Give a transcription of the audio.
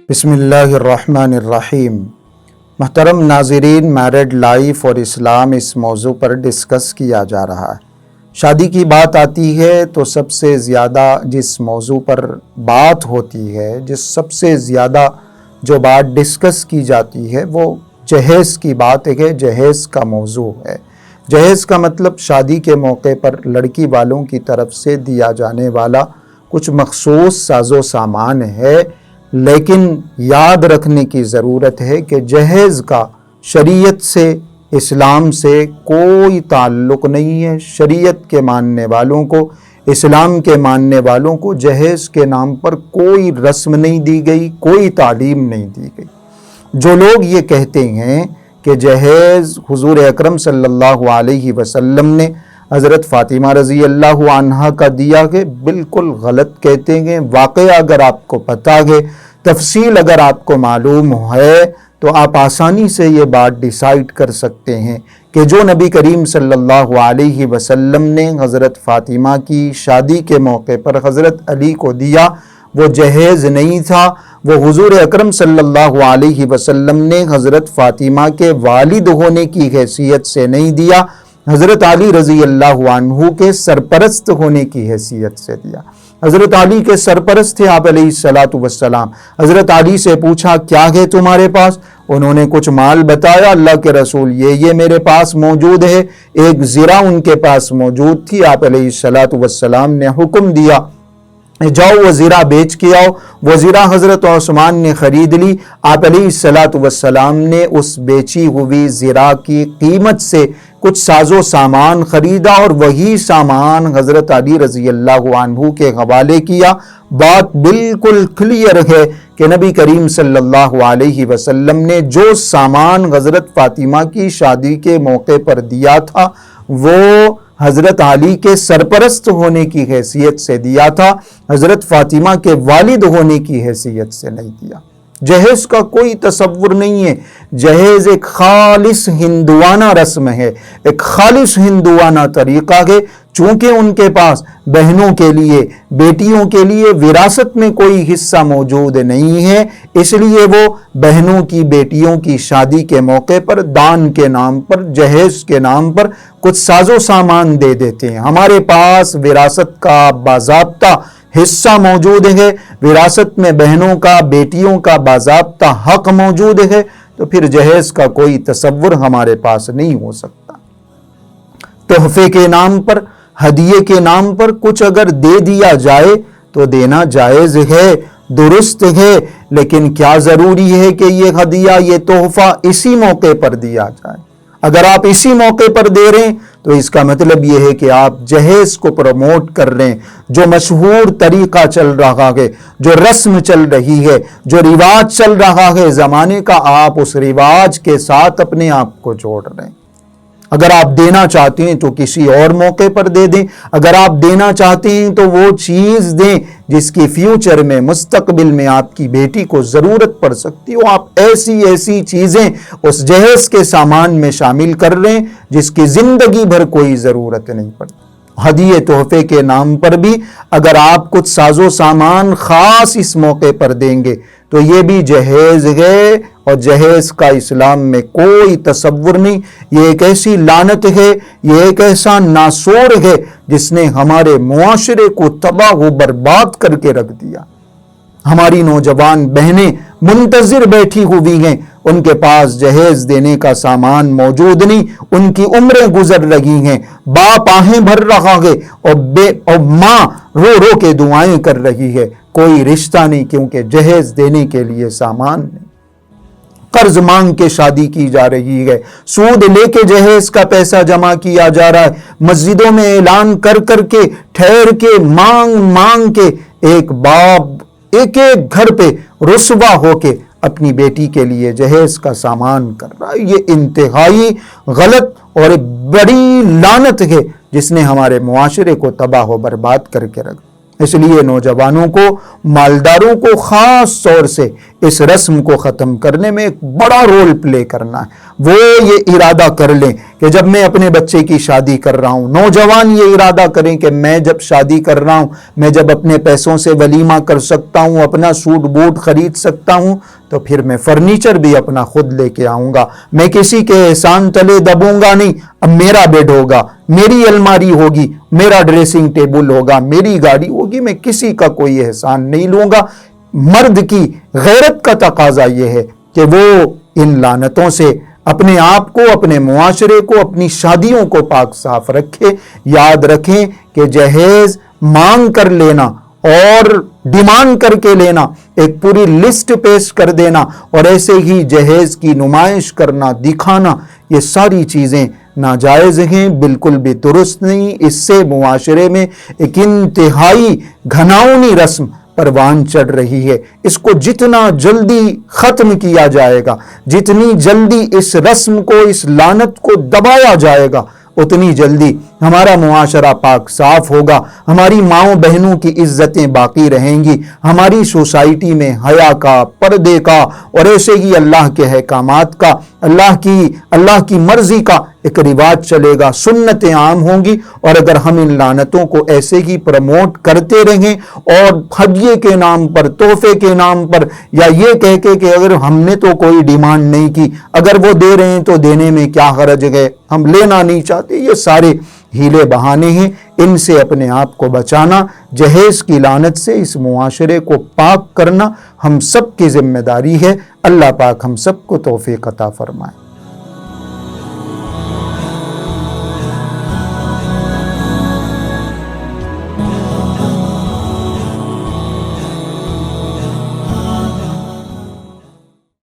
بسم اللہ الرحمن الرحیم۔ محترم ناظرین، میرڈ لائف اور اسلام اس موضوع پر ڈسکس کیا جا رہا ہے۔ شادی کی بات آتی ہے تو سب سے زیادہ جس موضوع پر بات ہوتی ہے، سب سے زیادہ جو بات ڈسکس کی جاتی ہے وہ جہیز کی بات ہے۔ جہیز کا موضوع ہے۔ جہیز کا مطلب شادی کے موقع پر لڑکی والوں کی طرف سے دیا جانے والا کچھ مخصوص ساز و سامان ہے، لیکن یاد رکھنے کی ضرورت ہے کہ جہیز کا شریعت سے، اسلام سے کوئی تعلق نہیں ہے۔ شریعت کے ماننے والوں کو، اسلام کے ماننے والوں کو جہیز کے نام پر کوئی رسم نہیں دی گئی، کوئی تعلیم نہیں دی گئی۔ جو لوگ یہ کہتے ہیں کہ جہیز حضور اکرم صلی اللہ علیہ وسلم نے حضرت فاطمہ رضی اللہ عنہا کا دیا ہے، بالکل غلط کہتے ہیں۔ واقعہ اگر آپ کو پتہ ہے، تفصیل اگر آپ کو معلوم ہے، تو آپ آسانی سے یہ بات ڈیسائیڈ کر سکتے ہیں کہ جو نبی کریم صلی اللہ علیہ وسلم نے حضرت فاطمہ کی شادی کے موقع پر حضرت علی کو دیا، وہ جہیز نہیں تھا۔ وہ حضور اکرم صلی اللہ علیہ وسلم نے حضرت فاطمہ کے والد ہونے کی حیثیت سے نہیں دیا، حضرت علی رضی اللہ عنہ کے سرپرست ہونے کی حیثیت سے دیا۔ حضرت علی کے سرپرست تھے آپ علیہ السلام۔ حضرت علی سے پوچھا کیا ہے تمہارے پاس؟ انہوں نے کچھ مال بتایا۔ اللہ کے رسول یہ میرے پاس موجود ہے۔ ایک زرہ ان کے پاس موجود تھی۔ آپ علیہ السلام نے حکم دیا جاؤ وہ زرہ بیچ کے آؤ۔ وہ زرہ حضرت عثمان نے خرید لی۔ آپ علیہ السلام نے اس بیچی ہوئی زرہ کی قیمت سے کچھ ساز و سامان خریدا اور وہی سامان حضرت علی رضی اللہ عنہ کے حوالے کیا۔ بات بالکل کلیئر ہے کہ نبی کریم صلی اللہ علیہ وسلم نے جو سامان حضرت فاطمہ کی شادی کے موقع پر دیا تھا وہ حضرت علی کے سرپرست ہونے کی حیثیت سے دیا تھا، حضرت فاطمہ کے والد ہونے کی حیثیت سے نہیں دیا۔ جہیز کا کوئی تصور نہیں ہے۔ جہیز ایک خالص ہندوانہ رسم ہے، ایک خالص ہندوانہ طریقہ ہے۔ چونکہ ان کے پاس بہنوں کے لیے، بیٹیوں کے لیے وراثت میں کوئی حصہ موجود نہیں ہے، اس لیے وہ بہنوں کی، بیٹیوں کی شادی کے موقع پر دان کے نام پر، جہیز کے نام پر کچھ ساز و سامان دے دیتے ہیں۔ ہمارے پاس وراثت کا باضابطہ حصہ موجود ہے، وراثت میں بہنوں کا، بیٹیوں کا باضابطہ حق موجود ہے، تو پھر جہیز کا کوئی تصور ہمارے پاس نہیں ہو سکتا۔ تحفے کے نام پر، ہدیے کے نام پر کچھ اگر دے دیا جائے تو دینا جائز ہے، درست ہے، لیکن کیا ضروری ہے کہ یہ ہدیہ، یہ تحفہ اسی موقع پر دیا جائے؟ اگر آپ اسی موقع پر دے رہے ہیں تو اس کا مطلب یہ ہے کہ آپ جہیز کو پروموٹ کر رہے ہیں۔ جو مشہور طریقہ چل رہا ہے، جو رسم چل رہی ہے، جو رواج چل رہا ہے زمانے کا، آپ اس رواج کے ساتھ اپنے آپ کو جوڑ رہے ہیں۔ اگر آپ دینا چاہتے ہیں تو کسی اور موقع پر دے دیں۔ اگر آپ دینا چاہتے ہیں تو وہ چیز دیں جس کی فیوچر میں، مستقبل میں آپ کی بیٹی کو ضرورت پڑ سکتی ہو۔ آپ ایسی چیزیں اس جہیز کے سامان میں شامل کر رہے ہیں جس کی زندگی بھر کوئی ضرورت نہیں پڑتی۔ ہدیے تحفے کے نام پر بھی اگر آپ کچھ ساز و سامان خاص اس موقع پر دیں گے تو یہ بھی جہیز ہے، اور جہیز کا اسلام میں کوئی تصور نہیں۔ یہ ایک ایسی لعنت ہے، یہ ایک ایسا ناسور ہے جس نے ہمارے معاشرے کو تباہ و برباد کر کے رکھ دیا۔ ہماری نوجوان بہنیں منتظر بیٹھی ہوئی ہیں، ان کے پاس جہیز دینے کا سامان موجود نہیں، ان کی عمریں گزر رہی ہیں، باپ آہیں بھر رہا ہے اور ماں رو رو کے دعائیں کر رہی ہے۔ کوئی رشتہ نہیں، کیونکہ جہیز دینے کے لیے سامان نہیں۔ قرض مانگ کے شادی کی جا رہی ہے، سود لے کے جہیز کا پیسہ جمع کیا جا رہا ہے، مسجدوں میں اعلان کر کے، ٹھہر کے، مانگ کے، ایک باپ ایک گھر پہ رسوا ہو کے اپنی بیٹی کے لیے جہیز کا سامان کر رہا ہے۔ یہ انتہائی غلط اور ایک بڑی لعنت ہے جس نے ہمارے معاشرے کو تباہ و برباد کر کے رکھ۔ اس لیے نوجوانوں کو، مالداروں کو خاص طور سے اس رسم کو ختم کرنے میں ایک بڑا رول پلے کرنا ہے۔ وہ یہ ارادہ کر لیں کہ جب میں اپنے بچے کی شادی کر رہا ہوں، نوجوان یہ ارادہ کریں کہ میں جب شادی کر رہا ہوں، میں جب اپنے پیسوں سے ولیمہ کر سکتا ہوں، اپنا سوٹ بوٹ خرید سکتا ہوں، تو پھر میں فرنیچر بھی اپنا خود لے کے آؤں گا، میں کسی کے احسان تلے دبوں گا نہیں۔ اب میرا بیڈ ہوگا، میری الماری ہوگی، میرا ڈریسنگ ٹیبل ہوگا، میری گاڑی ہوگی، میں کسی کا کوئی احسان نہیں لوں گا۔ مرد کی غیرت کا تقاضا یہ ہے کہ وہ ان لعنتوں سے اپنے آپ کو، اپنے معاشرے کو، اپنی شادیوں کو پاک صاف رکھے۔ یاد رکھیں کہ جہیز مانگ کر لینا اور ڈیمانڈ کر کے لینا، ایک پوری لسٹ پیش کر دینا اور ایسے ہی جہیز کی نمائش کرنا، دکھانا، یہ ساری چیزیں ناجائز ہیں، بالکل بھی درست نہیں۔ اس سے معاشرے میں ایک انتہائی گھناؤنی رسم پروان چڑھ رہی ہے۔ اس کو جتنا جلدی ختم کیا جائے گا، جتنی جلدی اس رسم کو، اس لعنت کو دبایا جائے گا، اتنی جلدی ہمارا معاشرہ پاک صاف ہوگا، ہماری ماؤں بہنوں کی عزتیں باقی رہیں گی، ہماری سوسائٹی میں حیا کا، پردے کا اور ایسے ہی اللہ کے احکامات کا، اللہ کی مرضی کا ایک رواج چلے گا، سنتیں عام ہوں گی۔ اور اگر ہم ان لعنتوں کو ایسے ہی پروموٹ کرتے رہیں اور ہدیے کے نام پر، تحفے کے نام پر، یا یہ کہہ کے کہ اگر ہم نے تو کوئی ڈیمانڈ نہیں کی، اگر وہ دے رہے ہیں تو دینے میں کیا حرج ہے، ہم لینا نہیں چاہتے، یہ سارے ہیلے بہانے ہیں۔ ان سے اپنے آپ کو بچانا، جہیز کی لعنت سے اس معاشرے کو پاک کرنا ہم سب کی ذمہ داری ہے۔ اللہ پاک ہم سب کو توفیق عطا فرمائے۔